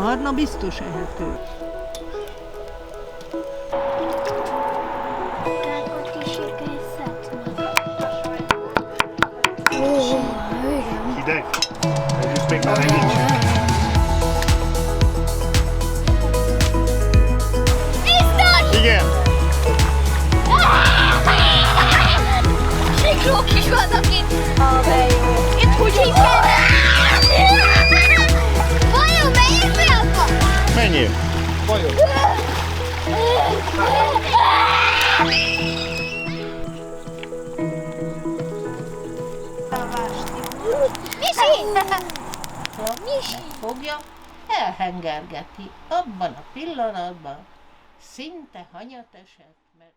barna biztos ehető. Hideg? Ez még már nincs. Igen. Siklók is vannak itt. Itt húgyunk. Vajon melyik mi apa? Menjél. Vajon. Misi! Fogja, elhengergeti. Abban a pillanatban szinte hanyat esett, mert